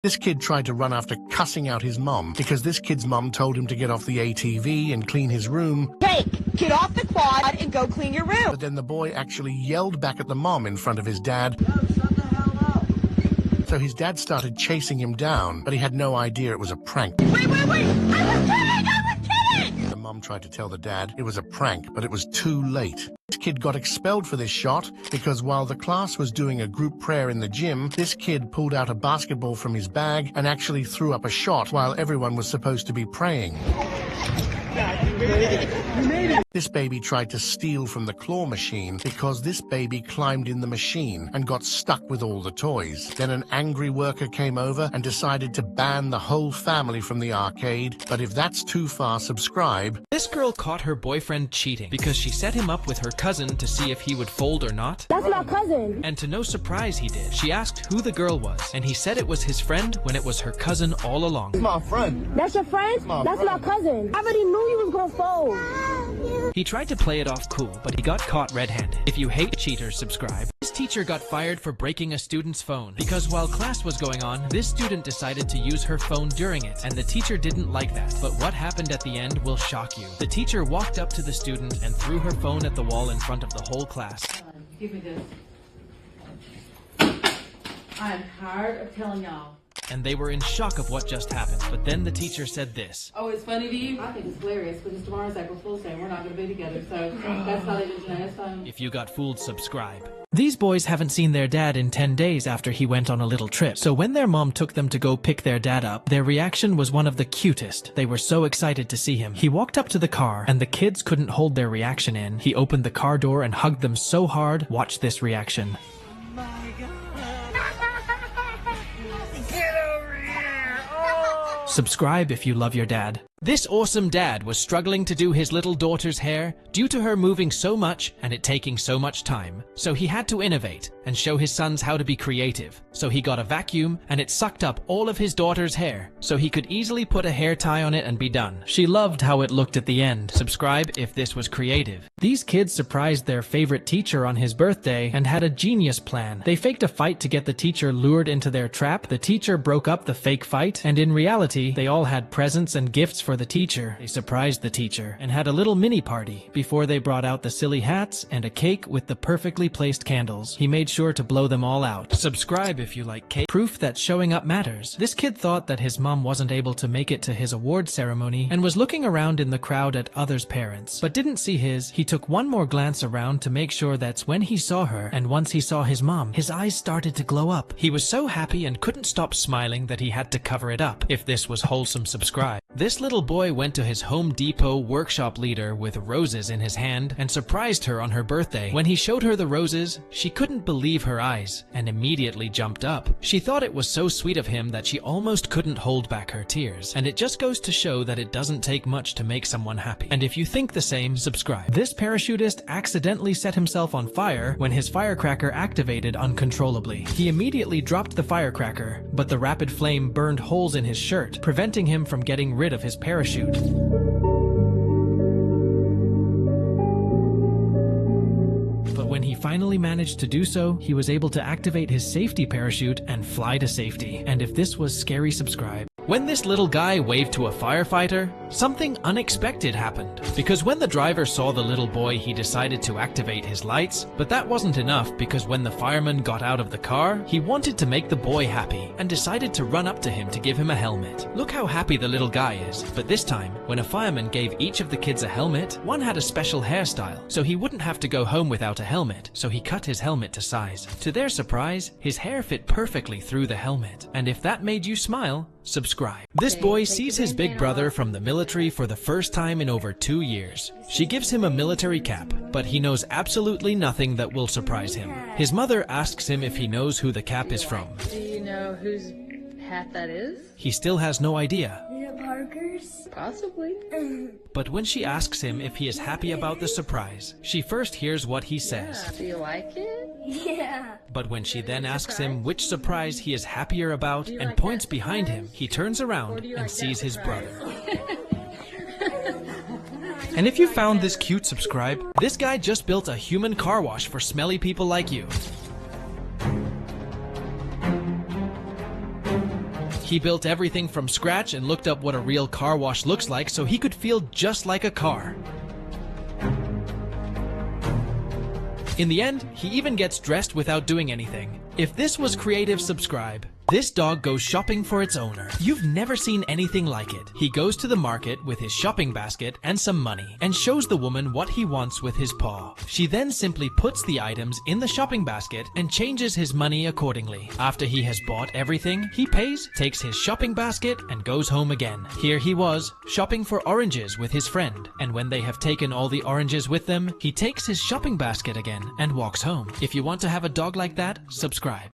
This kid tried to run after cussing out his mom because this kid's mom told him to get off the ATV and clean his room. Hey, get off the quad and go clean your room. But then the boy actually yelled back at the mom in front of his dad. No, shut the hell up. So his dad started chasing him down, but he had no idea it was a prank. Wait! I was kidding! The mom tried to tell the dad it was a prank, but it was too late. This kid got expelled for this shot because while the class was doing a group prayer in the gym, this kid pulled out a basketball from his bag and actually threw up a shot while everyone was supposed to be praying. This baby tried to steal from the claw machine because this baby climbed in the machine and got stuck with all the toys. Then an angry worker came over and decided to ban the whole family from the arcade. But if that's too far, subscribe. This girl caught her boyfriend cheating because she set him up with her cousin to see if he would fold or not. That's my cousin. And to no surprise he did. She asked who the girl was, and he said it was his friend when it was her cousin all along. It's my friend. That's your friend? That's my cousin. I already knew you was gonna fold. He tried to play it off cool, but he got caught red-handed. If you hate cheaters, subscribe. This teacher got fired for breaking a student's phone because while class was going on, this student decided to use her phone during it, and the teacher didn't like that. But what happened at the end will shock you. The teacher walked up to the student and threw her phone at the wall in front of the whole class. Give me this. I'm tired of telling y'all. And they were in shock of what just happened. But then the teacher said this. Oh, it's funny to you? I think it's hilarious because tomorrow's April Fool's Day and we're not going to be together. So that's how they do today. That's fine. If you got fooled, subscribe. These boys haven't seen their dad in 10 days after he went on a little trip. So when their mom took them to go pick their dad up, their reaction was one of the cutest. They were so excited to see him. He walked up to the car and the kids couldn't hold their reaction in. He opened the car door and hugged them so hard. Watch this reaction. Subscribe if you love your dad. This awesome dad was struggling to do his little daughter's hair due to her moving so much and it taking so much time. So he had to innovate and show his sons how to be creative. So he got a vacuum and it sucked up all of his daughter's hair so he could easily put a hair tie on it and be done. She loved how it looked at the end. Subscribe if this was creative. These kids surprised their favorite teacher on his birthday and had a genius plan. They faked a fight to get the teacher lured into their trap. The teacher broke up the fake fight, and in reality, they all had presents and gifts for the teacher. They surprised the teacher and had a little mini party before they brought out the silly hats and a cake with the perfectly placed candles. He made sure to blow them all out. Subscribe if you like cake. Proof that showing up matters. This kid thought that his mom wasn't able to make it to his award ceremony and was looking around in the crowd at others' parents, but didn't see his. He took one more glance around to make sure that's when he saw her, and once he saw his mom, his eyes started to glow up. He was so happy and couldn't stop smiling that he had to cover it up. If this was wholesome, subscribe. This little boy went to his Home Depot workshop leader with roses in his hand and surprised her on her birthday. When he showed her the roses, she couldn't believe her eyes and immediately jumped up. She thought it was so sweet of him that she almost couldn't hold back her tears. And it just goes to show that it doesn't take much to make someone happy. And if you think the same, subscribe. This parachutist accidentally set himself on fire when his firecracker activated uncontrollably. He immediately dropped the firecracker, but the rapid flame burned holes in his shirt, preventing him from getting rid of his parachute. But when he finally managed to do so, he was able to activate his safety parachute and fly to safety. And if this was scary, subscribe. When this little guy waved to a firefighter, something unexpected happened. Because when the driver saw the little boy, he decided to activate his lights, but that wasn't enough because when the fireman got out of the car, he wanted to make the boy happy and decided to run up to him to give him a helmet. Look how happy the little guy is. But this time, when a fireman gave each of the kids a helmet, one had a special hairstyle, so he wouldn't have to go home without a helmet, so he cut his helmet to size. To their surprise, his hair fit perfectly through the helmet. And if that made you smile, subscribe. This boy sees his big brother from the military for the first time in over 2 years. She gives him a military cap, but he knows absolutely nothing that will surprise him. His mother asks him if he knows who the cap is from. Do you know whose hat that is? He still has no idea. Parker's? Possibly. But when she asks him if he is happy about the surprise, she first hears what he says. Do you like it? Yeah. But when she then asks him which surprise he is happier about and points behind him, he turns around and sees his brother. And if you found this cute, subscribe. This guy just built a human car wash for smelly people like you. He built everything from scratch and looked up what a real car wash looks like so he could feel just like a car. In the end, he even gets dressed without doing anything. If this was creative, subscribe. This dog goes shopping for its owner. You've never seen anything like it. He goes to the market with his shopping basket and some money and shows the woman what he wants with his paw. She then simply puts the items in the shopping basket and changes his money accordingly. After he has bought everything, he pays, takes his shopping basket and goes home again. Here he was, shopping for oranges with his friend, and when they have taken all the oranges with them, he takes his shopping basket again and walks home. If you want to have a dog like that, subscribe.